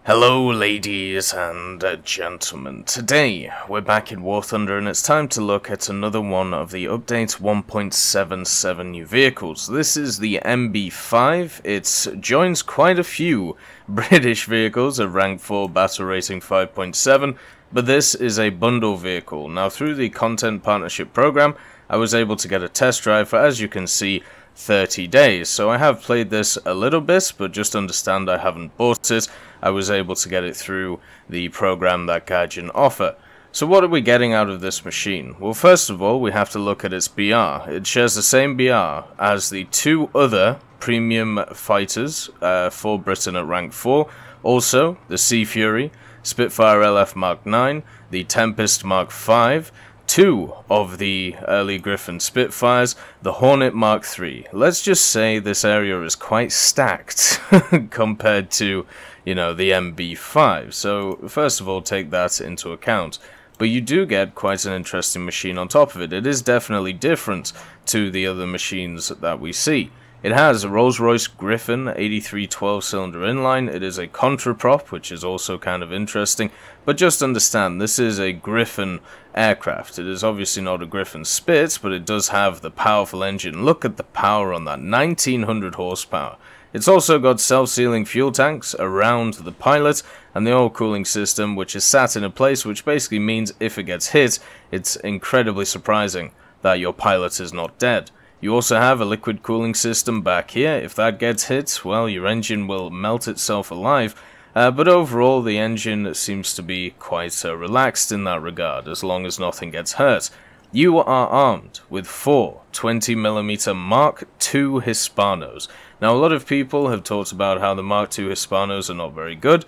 Hello ladies and gentlemen, today we're back in War Thunder and it's time to look at another one of the update 1.77 new vehicles. This is the MB.5, it joins quite a few British vehicles of rank 4 battle rating 5.7, but this is a bundle vehicle. Now through the content partnership program I was able to get a test drive for, as you can see, 30 days. So I have played this a little bit, but just understand I haven't bought it. I was able to get it through the program that Gaijin offer. So what are we getting out of this machine? Well, first of all, we have to look at its BR. It shares the same BR as the two other premium fighters for Britain at rank 4. Also, the Sea Fury, Spitfire LF Mark 9, the Tempest Mark 5, two of the early Griffin Spitfires, the Hornet Mark III. Let's just say this area is quite stacked compared to, you know, the MB.5. So first of all, take that into account. But you do get quite an interesting machine on top of it. It is definitely different to the other machines that we see. It has a Rolls-Royce Griffin 8312 cylinder inline. It is a contra prop, which is also kind of interesting. But just understand, this is a Griffin aircraft. It is obviously not a Griffin Spitz, but it does have the powerful engine. Look at the power on that, 1900 horsepower. It's also got self-sealing fuel tanks around the pilot and the oil cooling system, which is sat in a place which basically means if it gets hit, it's incredibly surprising that your pilot is not dead. You also have a liquid cooling system back here. If that gets hit, well, your engine will melt itself alive. But overall, the engine seems to be quite relaxed in that regard, as long as nothing gets hurt. You are armed with four 20mm Mark II Hispanos. Now, a lot of people have talked about how the Mark II Hispanos are not very good,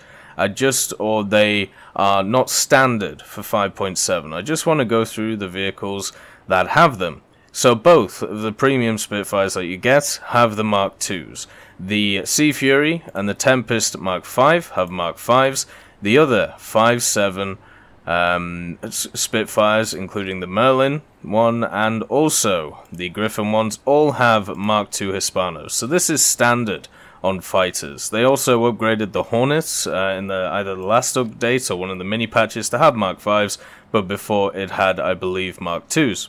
or they are not standard for 5.7. I just want to go through the vehicles that have them. So both of the premium Spitfires that you get have the Mark IIs. The Sea Fury and the Tempest Mark V have Mark Vs. The other 5.7 Spitfires, including the Merlin one and also the Griffin ones, all have Mark II Hispanos. So this is standard on fighters. They also upgraded the Hornets in either the last update or one of the mini patches to have Mark Vs, but before it had, I believe, Mark IIs.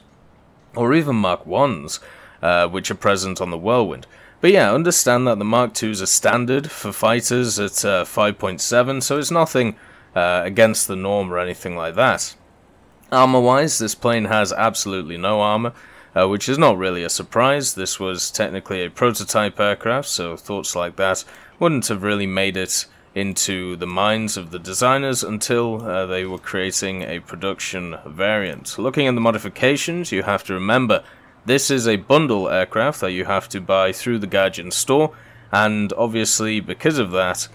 Or even Mark 1s, which are present on the Whirlwind. But yeah, understand that the Mark 2s are standard for fighters at 5.7, so it's nothing against the norm or anything like that. Armor-wise, this plane has absolutely no armor, which is not really a surprise. This was technically a prototype aircraft, so thoughts like that wouldn't have really made it into the minds of the designers until they were creating a production variant. Looking at the modifications, you have to remember this is a bundle aircraft that you have to buy through the Gaijin store, and obviously because of that,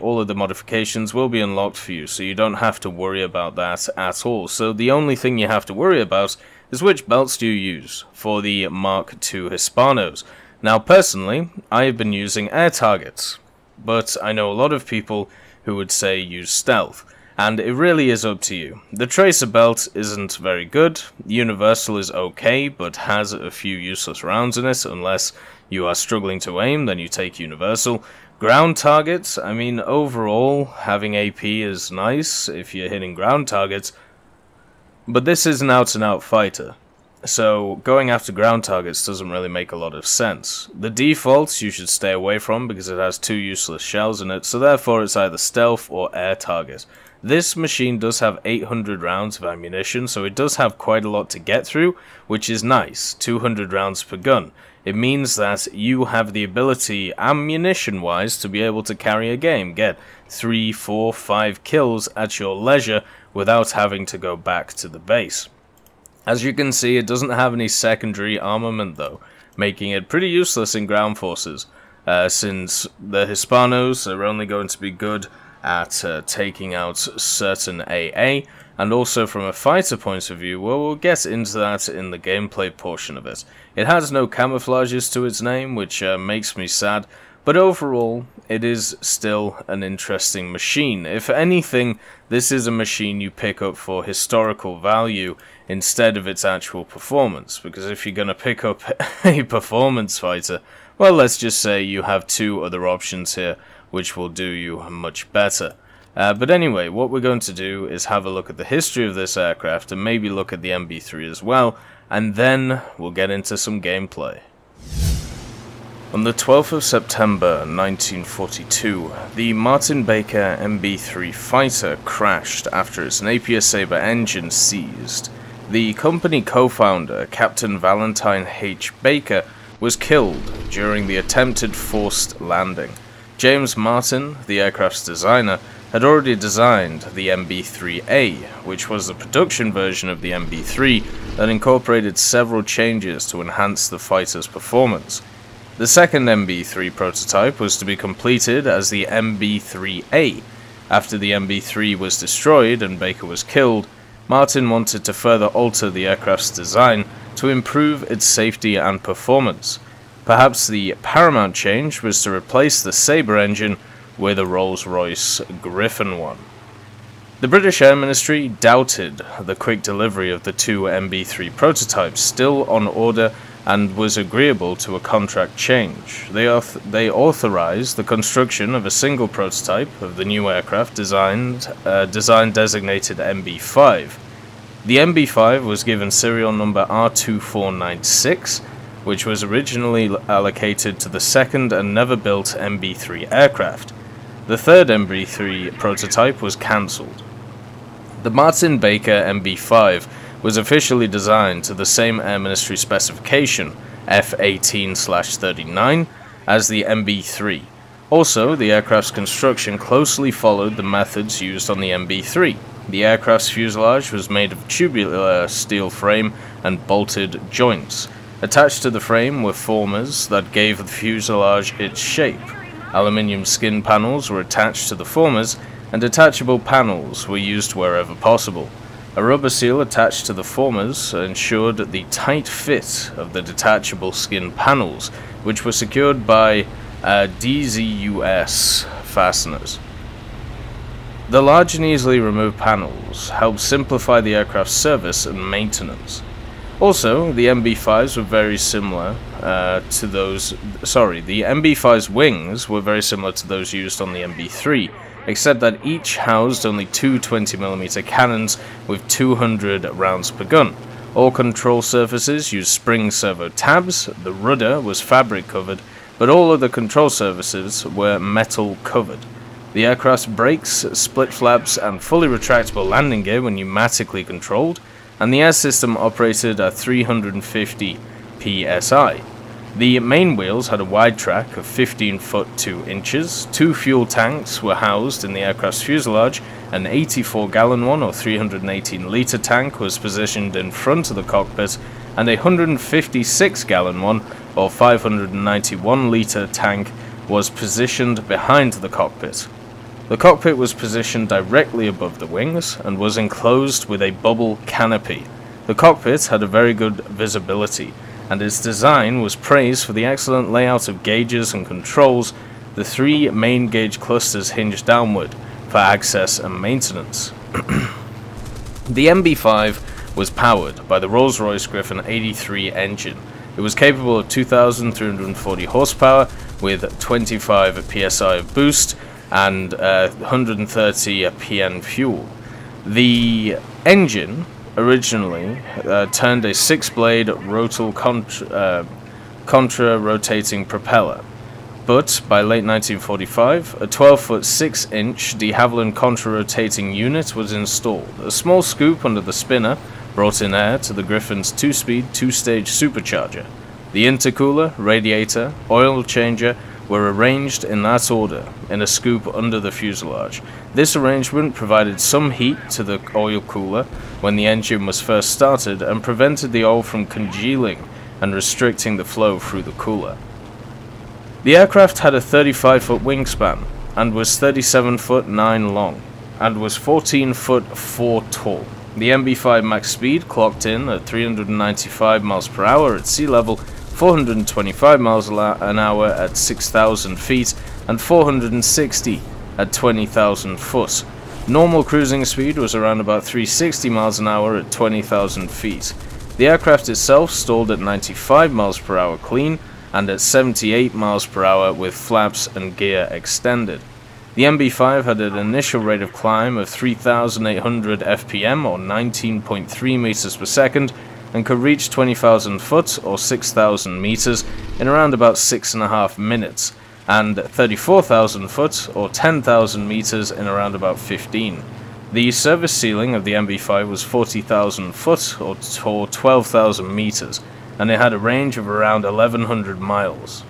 all of the modifications will be unlocked for you, so you don't have to worry about that at all. So the only thing you have to worry about is which belts do you use for the Mark II Hispanos. Now personally, I have been using air targets, but I know a lot of people who would say use stealth, and it really is up to you. The tracer belt isn't very good, universal is okay, but has a few useless rounds in it. Unless you are struggling to aim, then you take universal. Ground targets, I mean, overall having AP is nice if you're hitting ground targets, but this is an out-and-out fighter. So going after ground targets doesn't really make a lot of sense. The defaults you should stay away from because it has two useless shells in it, so therefore it's either stealth or air target. This machine does have 800 rounds of ammunition, so it does have quite a lot to get through, which is nice, 200 rounds per gun. It means that you have the ability, ammunition-wise, to be able to carry a game, get 3, 4, 5 kills at your leisure without having to go back to the base. As you can see, it doesn't have any secondary armament though, making it pretty useless in ground forces, since the Hispanos are only going to be good at taking out certain AA, and also from a fighter point of view, well, we'll get into that in the gameplay portion of it. It has no camouflages to its name, which makes me sad, but overall, it is still an interesting machine. If anything, this is a machine you pick up for historical value instead of its actual performance, because if you're going to pick up a performance fighter, well, let's just say you have two other options here. which will do you much better. But anyway, what we're going to do is have a look at the history of this aircraft and maybe look at the MB3 as well, and then we'll get into some gameplay. On the 12th of September 1942, the Martin Baker MB3 fighter crashed after its Napier Sabre engine seized. The company co-founder, Captain Valentine H. Baker, was killed during the attempted forced landing. James Martin, the aircraft's designer, had already designed the MB3A, which was the production version of the MB3 that incorporated several changes to enhance the fighter's performance. The second MB3 prototype was to be completed as the MB3A. After the MB3 was destroyed and Baker was killed, Martin wanted to further alter the aircraft's design to improve its safety and performance. Perhaps the paramount change was to replace the Sabre engine with a Rolls-Royce Griffon one. The British Air Ministry doubted the quick delivery of the two MB3 prototypes still on order and was agreeable to a contract change. They authorized the construction of a single prototype of the new aircraft design designated MB.5. The MB.5 was given serial number R2496, which was originally allocated to the second and never built MB3 aircraft. The third MB3 prototype was cancelled. The Martin Baker MB.5 was officially designed to the same Air Ministry specification, F-18/39, as the MB3. Also, the aircraft's construction closely followed the methods used on the MB3. The aircraft's fuselage was made of tubular steel frame and bolted joints. Attached to the frame were formers that gave the fuselage its shape. Aluminium skin panels were attached to the formers, and detachable panels were used wherever possible. A rubber seal attached to the formers ensured the tight fit of the detachable skin panels, which were secured by DZUS fasteners. The large and easily removed panels helped simplify the aircraft's service and maintenance. Also, the MB5s were very similar to those. The MB5's wings were very similar to those used on the MB3, except that each housed only two 20mm cannons with 200 rounds per gun. All control surfaces used spring servo tabs, the rudder was fabric covered, but all other control surfaces were metal covered. The aircraft's brakes, split flaps, and fully retractable landing gear were pneumatically controlled, and the air system operated at 350 psi. The main wheels had a wide track of 15 foot 2 inches, two fuel tanks were housed in the aircraft's fuselage, an 84-gallon one or 318-litre tank was positioned in front of the cockpit, and a 156-gallon one or 591-litre tank was positioned behind the cockpit. The cockpit was positioned directly above the wings and was enclosed with a bubble canopy. The cockpit had a very good visibility, and its design was praised for the excellent layout of gauges and controls. The three main gauge clusters hinged downward for access and maintenance. The MB5 was powered by the Rolls-Royce Griffon 83 engine. It was capable of 2,340 horsepower with 25 psi of boost and 130 PN fuel. The engine originally turned a 6-blade rotal contra-rotating propeller, but by late 1945, a 12-foot 6-inch de Havilland contra-rotating unit was installed. A small scoop under the spinner brought in air to the Griffon's 2-speed, 2-stage supercharger. The intercooler, radiator, oil changer were arranged in that order in a scoop under the fuselage. This arrangement provided some heat to the oil cooler when the engine was first started and prevented the oil from congealing and restricting the flow through the cooler. The aircraft had a 35-foot wingspan and was 37'9" long and was 14'4" tall. The MB5 max speed clocked in at 395 miles per hour at sea level, 425 miles an hour at 6,000 feet, and 460 at 20,000 foot. Normal cruising speed was around about 360 miles an hour at 20,000 feet. The aircraft itself stalled at 95 miles per hour clean, and at 78 miles per hour with flaps and gear extended. The MB.5 had an initial rate of climb of 3,800 FPM or 19.3 meters per second and could reach 20,000 foot or 6,000 meters in around about 6.5 minutes, and 34,000 foot or 10,000 meters in around about 15. The service ceiling of the MB.5 was 40,000 foot or 12,000 meters, and it had a range of around 1,100 miles.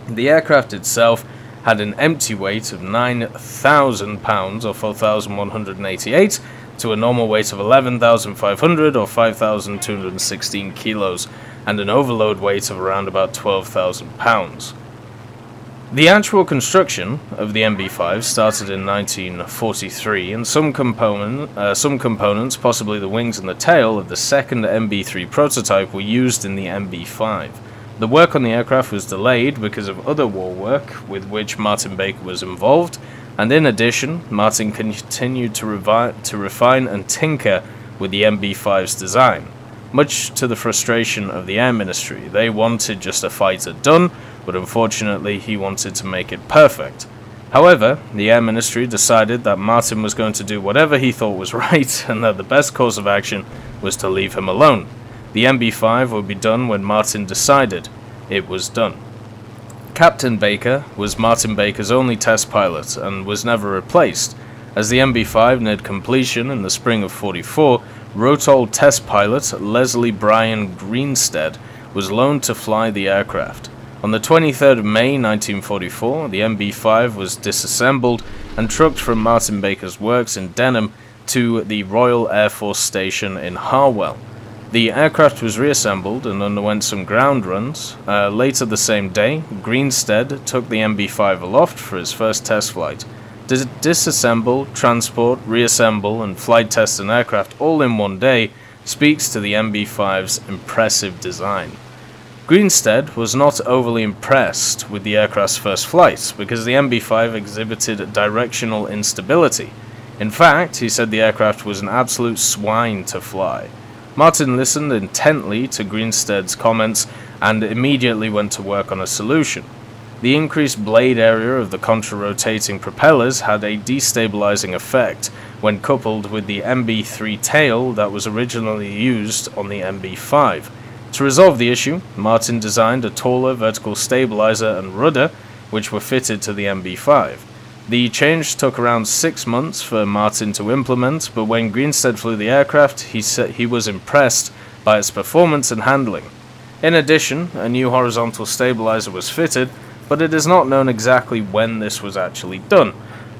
The aircraft itself had an empty weight of 9,000 pounds or 4,188 to a normal weight of 11,500 or 5,216 kilos, and an overload weight of around about 12,000 pounds. The actual construction of the MB.5 started in 1943, and some components, possibly the wings and the tail of the second MB.3 prototype, were used in the MB.5. The work on the aircraft was delayed because of other war work with which Martin Baker was involved, and in addition, Martin continued to refine and tinker with the MB.5's design, much to the frustration of the Air Ministry. They wanted just a fighter done, but unfortunately he wanted to make it perfect. However, the Air Ministry decided that Martin was going to do whatever he thought was right, and that the best course of action was to leave him alone. The MB.5 would be done when Martin decided it was done. Captain Baker was Martin Baker's only test pilot and was never replaced. As the MB.5 neared completion in the spring of '44, Rotol test pilot Leslie Bryan Greenstead was loaned to fly the aircraft. On the 23rd of May 1944, the MB.5 was disassembled and trucked from Martin Baker's works in Denham to the Royal Air Force Station in Harwell. The aircraft was reassembled and underwent some ground runs. Later the same day, Greenstead took the MB.5 aloft for his first test flight. To disassemble, transport, reassemble, and flight test an aircraft all in one day speaks to the MB.5's impressive design. Greenstead was not overly impressed with the aircraft's first flight because the MB.5 exhibited directional instability. In fact, he said the aircraft was an absolute swine to fly. Martin listened intently to Greenstead's comments and immediately went to work on a solution. The increased blade area of the contra-rotating propellers had a destabilizing effect when coupled with the MB.3 tail that was originally used on the MB.5. To resolve the issue, Martin designed a taller vertical stabilizer and rudder, which were fitted to the MB.5. The change took around 6 months for Martin to implement, but when Greenstead flew the aircraft, he said he was impressed by its performance and handling. In addition, a new horizontal stabilizer was fitted, but it is not known exactly when this was actually done.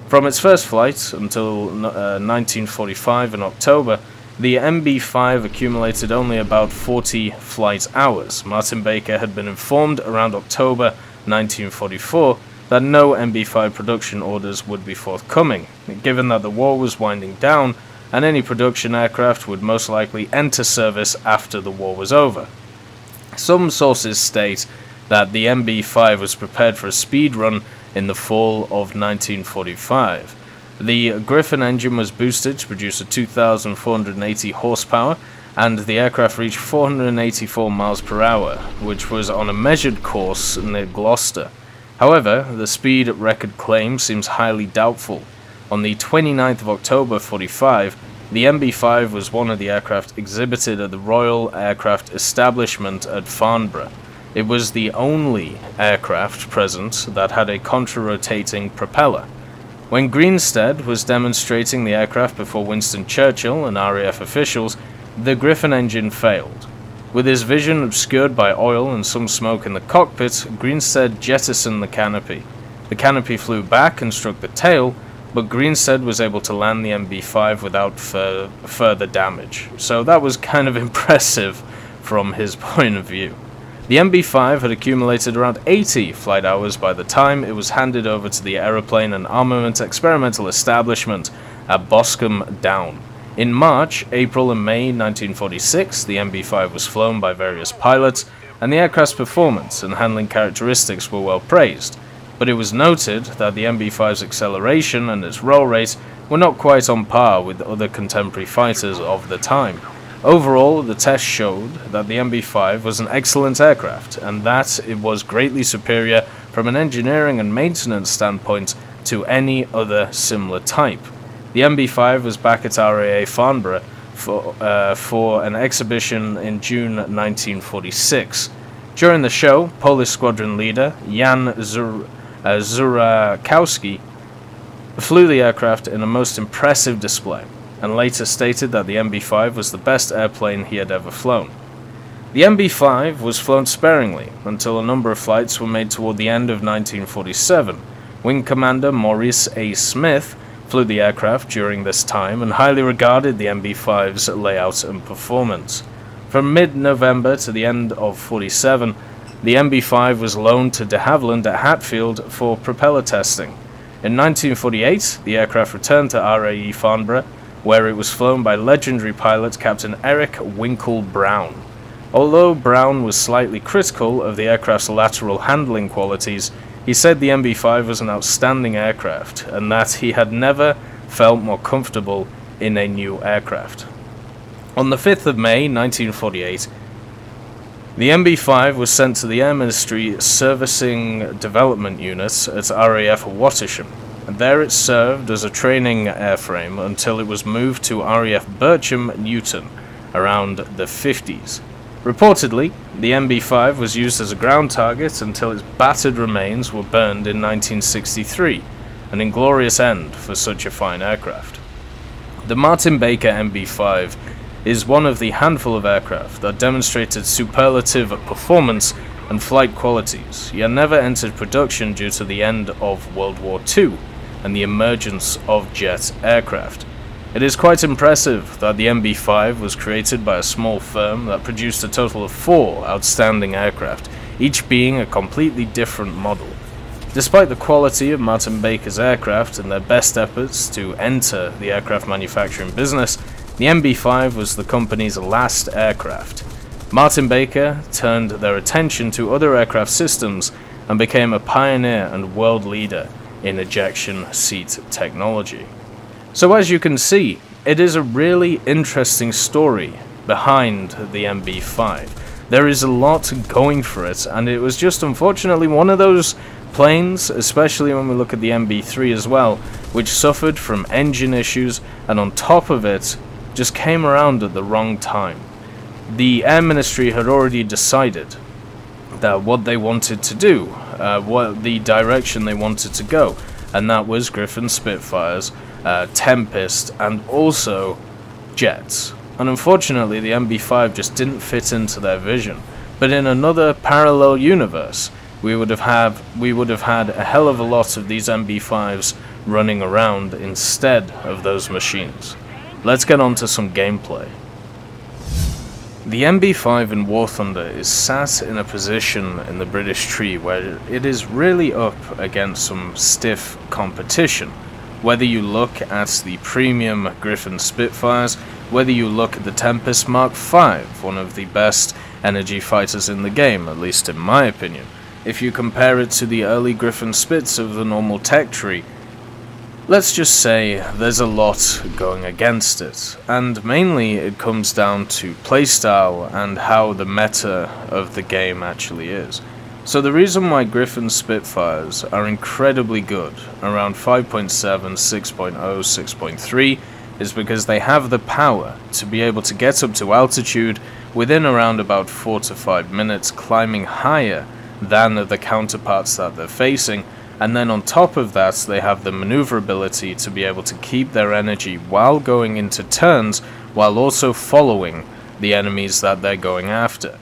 From its first flight until 1945 in October, the MB.5 accumulated only about 40 flight hours. Martin Baker had been informed around October 1944 that no MB.5 production orders would be forthcoming, given that the war was winding down and any production aircraft would most likely enter service after the war was over. Some sources state that the MB.5 was prepared for a speed run in the fall of 1945. The Griffon engine was boosted to produce a 2,480 horsepower, and the aircraft reached 484 miles per hour, which was on a measured course near Gloucester. However, the speed record claim seems highly doubtful. On the 29th of October 45, the MB.5 was one of the aircraft exhibited at the Royal Aircraft Establishment at Farnborough. It was the only aircraft present that had a contra-rotating propeller. When Greenstead was demonstrating the aircraft before Winston Churchill and RAF officials, the Griffon engine failed. With his vision obscured by oil and some smoke in the cockpit, Greenstead jettisoned the canopy. The canopy flew back and struck the tail, but Greenstead was able to land the MB.5 without further damage. So that was kind of impressive from his point of view. The MB.5 had accumulated around 80 flight hours by the time it was handed over to the Aeroplane and Armament Experimental Establishment at Boscombe Down. In March, April and May 1946, the MB.5 was flown by various pilots, and the aircraft's performance and handling characteristics were well praised, but it was noted that the MB.5's acceleration and its roll rate were not quite on par with other contemporary fighters of the time. Overall, the test showed that the MB.5 was an excellent aircraft, and that it was greatly superior from an engineering and maintenance standpoint to any other similar type. The MB.5 was back at RAA Farnborough for an exhibition in June 1946. During the show, Polish squadron leader Jan Zurakowski flew the aircraft in a most impressive display, and later stated that the MB.5 was the best airplane he had ever flown. The MB.5 was flown sparingly until a number of flights were made toward the end of 1947. Wing Commander Maurice A. Smith flew the aircraft during this time and highly regarded the MB.5's layout and performance. From mid-November to the end of 47, the MB.5 was loaned to de Havilland at Hatfield for propeller testing. In 1948, the aircraft returned to RAE Farnborough, where it was flown by legendary pilot Captain Eric Winkle Brown. Although Brown was slightly critical of the aircraft's lateral handling qualities, he said the MB.5 was an outstanding aircraft, and that he had never felt more comfortable in a new aircraft. On the 5th of May 1948, the MB.5 was sent to the Air Ministry Servicing Development Unit at RAF Wattisham, and there it served as a training airframe until it was moved to RAF Bircham, Newton, around the 50s. Reportedly, the MB.5 was used as a ground target until its battered remains were burned in 1963, an inglorious end for such a fine aircraft. The Martin Baker MB.5 is one of the handful of aircraft that demonstrated superlative performance and flight qualities, yet never entered production due to the end of World War II and the emergence of jet aircraft. It is quite impressive that the MB.5 was created by a small firm that produced a total of 4 outstanding aircraft, each being a completely different model. Despite the quality of Martin Baker's aircraft and their best efforts to enter the aircraft manufacturing business, the MB.5 was the company's last aircraft. Martin Baker turned their attention to other aircraft systems and became a pioneer and world leader in ejection seat technology. So as you can see, it is a really interesting story behind the MB.5. There is a lot going for it, and it was just unfortunately one of those planes, especially when we look at the MB.3 as well, which suffered from engine issues, and on top of it, just came around at the wrong time. The Air Ministry had already decided that what they wanted to do, what the direction they wanted to go, and that was Griffon Spitfires, Tempest, and also jets. And unfortunately, the MB.5 just didn't fit into their vision. But in another parallel universe, we would have had a hell of a lot of these MB.5s running around instead of those machines. Let's get on to some gameplay. The MB.5 in War Thunder is sat in a position in the British tree where it is really up against some stiff competition. Whether you look at the premium Griffon Spitfires, whether you look at the Tempest Mark-V, one of the best energy fighters in the game, at least in my opinion. If you compare it to the early Griffon Spits of the normal tech tree, let's just say there's a lot going against it, and mainly it comes down to playstyle and how the meta of the game actually is. So the reason why Griffon Spitfires are incredibly good, around 5.7, 6.0, 6.3, is because they have the power to be able to get up to altitude within around about 4 to 5 minutes, climbing higher than the counterparts that they're facing, and then on top of that they have the maneuverability to be able to keep their energy while going into turns, while also following the enemies that they're going after.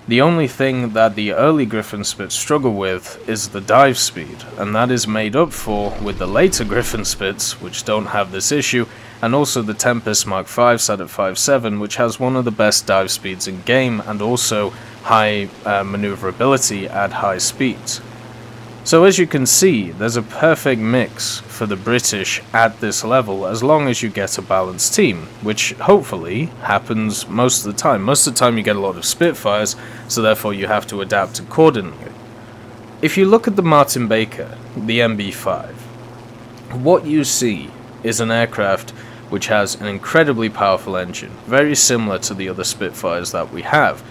The only thing that the early Griffon Spits struggle with is the dive speed, and that is made up for with the later Griffon Spits, which don't have this issue, and also the Tempest Mark-V sat at 5.7, which has one of the best dive speeds in game, and also high maneuverability at high speeds. So as you can see, there's a perfect mix for the British at this level, as long as you get a balanced team, which hopefully happens most of the time. Most of the time you get a lot of Spitfires, so therefore you have to adapt accordingly. If you look at the Martin Baker, the MB.5, what you see is an aircraft which has an incredibly powerful engine, very similar to the other Spitfires that we have,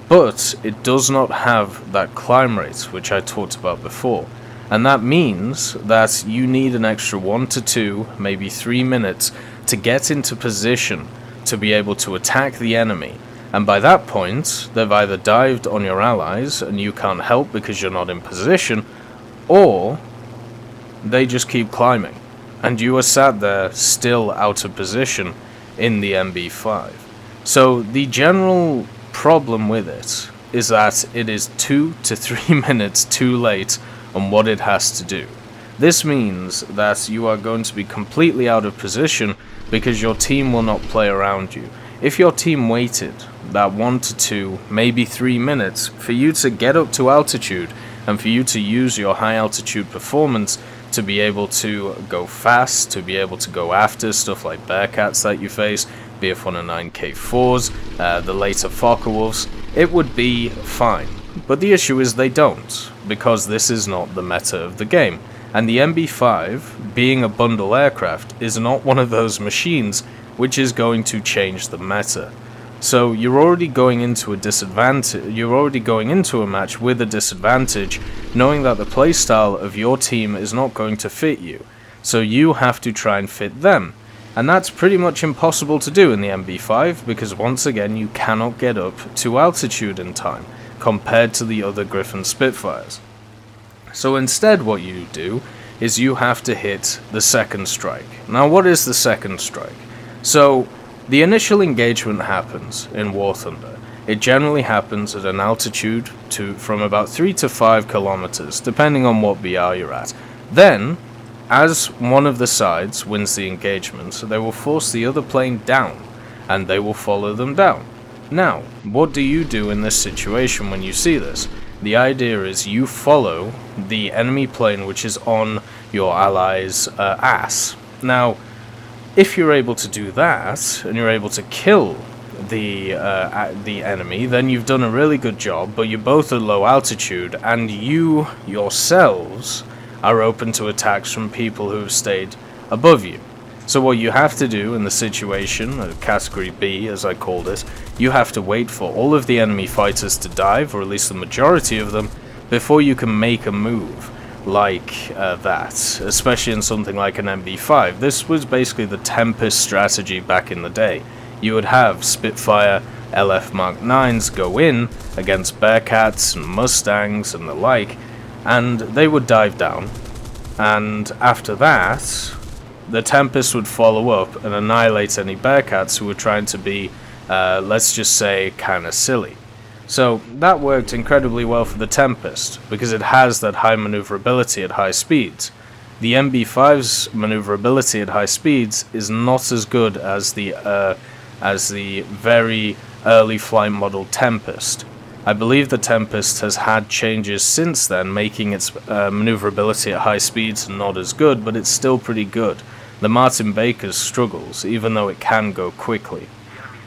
but it does not have that climb rate, which I talked about before. And that means that you need an extra 1 to 2, maybe 3 minutes to get into position to be able to attack the enemy. And by that point, they've either dived on your allies and you can't help because you're not in position, or they just keep climbing. And you are sat there still out of position in the MB.5. So the general problem with it is that it is 2 to 3 minutes too late on what it has to do. This means that you are going to be completely out of position because your team will not play around you. If your team waited that 1 to 2, maybe 3 minutes for you to get up to altitude and for you to use your high altitude performance to be able to go fast, to be able to go after stuff like Bearcats that you face, BF-109K4s, the later Focke-Wulfs, it would be fine. But the issue is they don't, because this is not the meta of the game. And the MB.5, being a bundle aircraft, is not one of those machines which is going to change the meta. So you're already going into a disadvantage, you're already going into a match with a disadvantage, knowing that the playstyle of your team is not going to fit you. So you have to try and fit them. And that's pretty much impossible to do in the MB.5, because once again you cannot get up to altitude in time, compared to the other Griffin Spitfires. So instead what you do is you have to hit the second strike. Now what is the second strike? So the initial engagement happens in War Thunder. It generally happens at an altitude from about 3 to 5 kilometers, depending on what BR you're at. Then, as one of the sides wins the engagement, they will force the other plane down, and they will follow them down. Now, what do you do in this situation when you see this? The idea is you follow the enemy plane which is on your ally's ass. Now, if you're able to do that, and you're able to kill the enemy, then you've done a really good job, but you're both at low altitude, and you yourselves are open to attacks from people who have stayed above you. So what you have to do in the situation, Category B as I called it, you have to wait for all of the enemy fighters to dive, or at least the majority of them, before you can make a move like that, especially in something like an MB.5. This was basically the Tempest strategy back in the day. You would have Spitfire LF Mark 9s go in against Bearcats and Mustangs and the like, and they would dive down, and after that the Tempest would follow up and annihilate any Bearcats who were trying to be, let's just say, kinda silly. So that worked incredibly well for the Tempest, because it has that high maneuverability at high speeds. The MB.5's maneuverability at high speeds is not as good as the very early flight model Tempest. I believe the Tempest has had changes since then, making its maneuverability at high speeds not as good, but it's still pretty good. The Martin Baker's struggles, even though it can go quickly.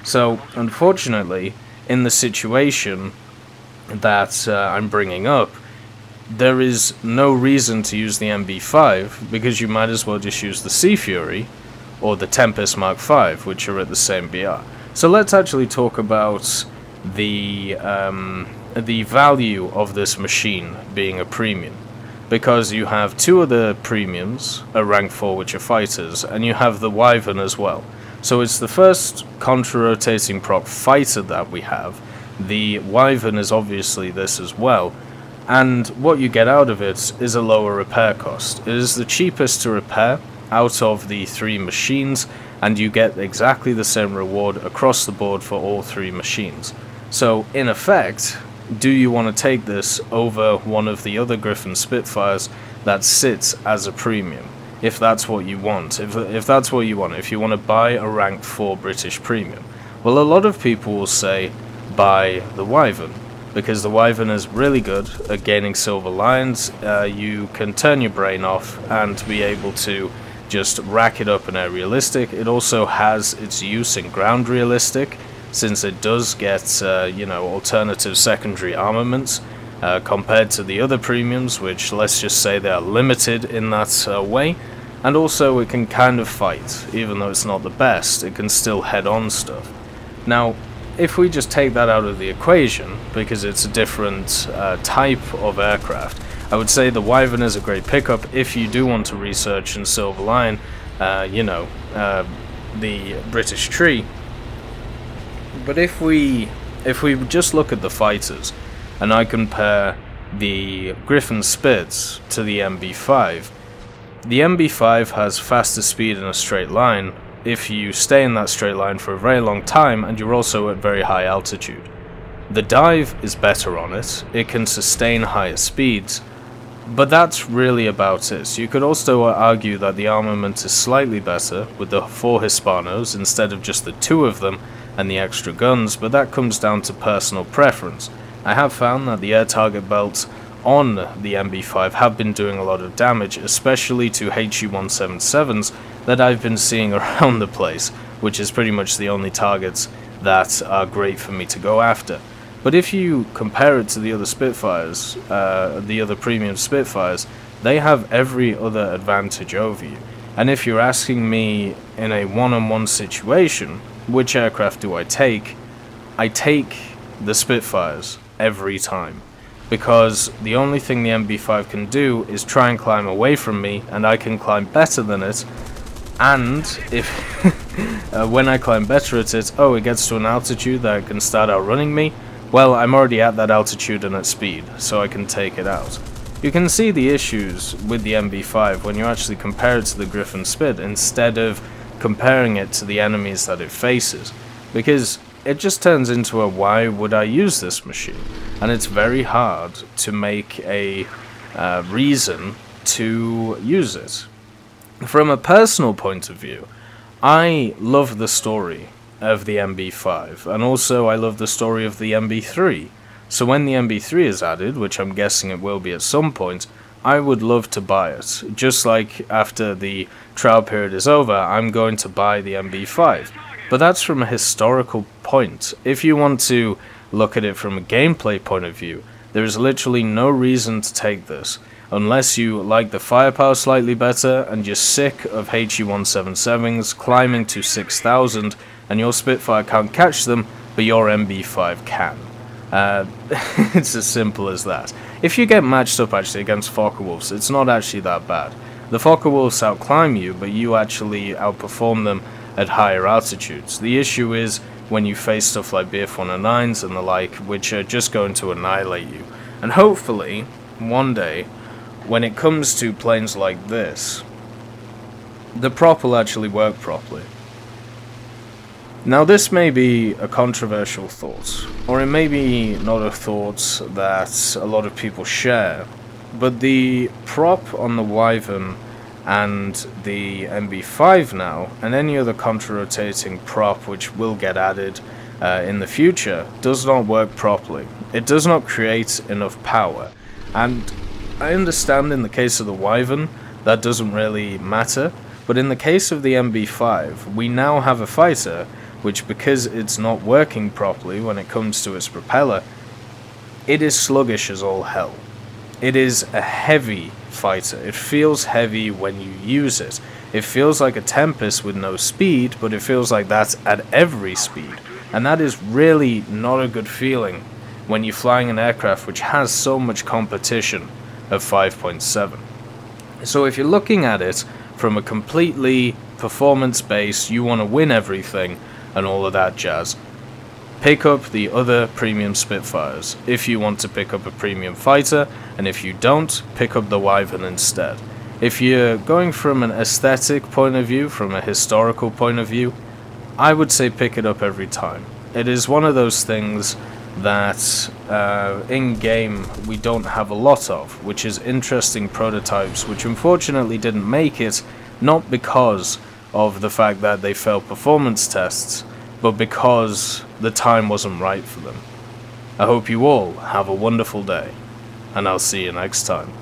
So, unfortunately, in the situation that I'm bringing up, there is no reason to use the MB.5, because you might as well just use the Sea Fury or the Tempest Mark 5, which are at the same BR. So let's actually talk about the value of this machine being a premium, because you have two of the premiums, a rank 4 which are fighters, and you have the Wyvern as well. So it's the first contra-rotating prop fighter that we have. The Wyvern is obviously this as well, and what you get out of it is a lower repair cost. It is the cheapest to repair out of the 3 machines, and you get exactly the same reward across the board for all 3 machines. So in effect, do you want to take this over one of the other Griffin Spitfires that sits as a premium? If that's what you want, if that's what you want, if you want to buy a rank 4 British premium. Well, a lot of people will say buy the Wyvern, because the Wyvern is really good at gaining Silver Lions. You can turn your brain off and be able to just rack it up in air realistic. It also has its use in ground realistic, since it does get you know, alternative secondary armaments compared to the other premiums, which let's just say they are limited in that way. and also it can kind of fight. Even though it's not the best, it can still head on stuff. Now, if we just take that out of the equation, because it's a different type of aircraft, I would say the Wyvern is a great pickup if you do want to research in Silver Line, the British tree. But if we just look at the fighters, and I compare the Griffin Spitz to the MB.5, the MB.5 has faster speed in a straight line if you stay in that straight line for a very long time and you're also at very high altitude. The dive is better on it, it can sustain higher speeds, but that's really about it. You could also argue that the armament is slightly better with the 4 Hispanos instead of just the 2 of them and the extra guns, but that comes down to personal preference. I have found that the air target belts on the MB.5 have been doing a lot of damage, especially to HE-177s that I've been seeing around the place, which is pretty much the only targets that are great for me to go after. But if you compare it to the other Spitfires, the other premium Spitfires, they have every other advantage over you. And if you're asking me in a one-on-one situation, which aircraft do I take the Spitfires every time. Because the only thing the MB.5 can do is try and climb away from me, and I can climb better than it. And if when I climb better at it, it gets to an altitude that it can start outrunning me, well, I'm already at that altitude and at speed, so I can take it out. You can see the issues with the MB.5 when you actually compare it to the Griffin Spit instead of comparing it to the enemies that it faces, because it just turns into a why would I use this machine, and it's very hard to make a reason to use it. From a personal point of view, I love the story of the MB.5, and also I love the story of the MB.3, so when the MB.3 is added, which I'm guessing it will be at some point, I would love to buy it. Just like after the trial period is over, I'm going to buy the MB.5. But that's from a historical point. If you want to look at it from a gameplay point of view, there is literally no reason to take this, unless you like the firepower slightly better and you're sick of HE-177s climbing to 6,000 and your Spitfire can't catch them, but your MB.5 can. It's as simple as that. If you get matched up actually against Focke-Wulfs, it's not actually that bad. The Focke-Wulfs outclimb you, but you actually outperform them at higher altitudes. The issue is when you face stuff like BF-109s and the like, which are just going to annihilate you. And hopefully, one day, when it comes to planes like this, the prop will actually work properly. Now this may be a controversial thought, or it may be not a thought that a lot of people share, but the prop on the Wyvern and the MB.5 now, and any other contra-rotating prop which will get added in the future, does not work properly. It does not create enough power, and I understand in the case of the Wyvern that doesn't really matter, but in the case of the MB.5 we now have a fighter which, because it's not working properly when it comes to its propeller, it is sluggish as all hell. It is a heavy fighter. It feels heavy when you use it. It feels like a Tempest with no speed, but it feels like that's at every speed. And that is really not a good feeling when you're flying an aircraft which has so much competition of 5.7. So if you're looking at it from a completely performance base, you want to win everything and all of that jazz, pick up the other premium Spitfires if you want to pick up a premium fighter, and if you don't, pick up the Wyvern instead. If you're going from an aesthetic point of view, from a historical point of view, I would say pick it up every time. It is one of those things that in-game we don't have a lot of, which is interesting prototypes which unfortunately didn't make it, not because of the fact that they failed performance tests, but because the time wasn't right for them. I hope you all have a wonderful day, and I'll see you next time.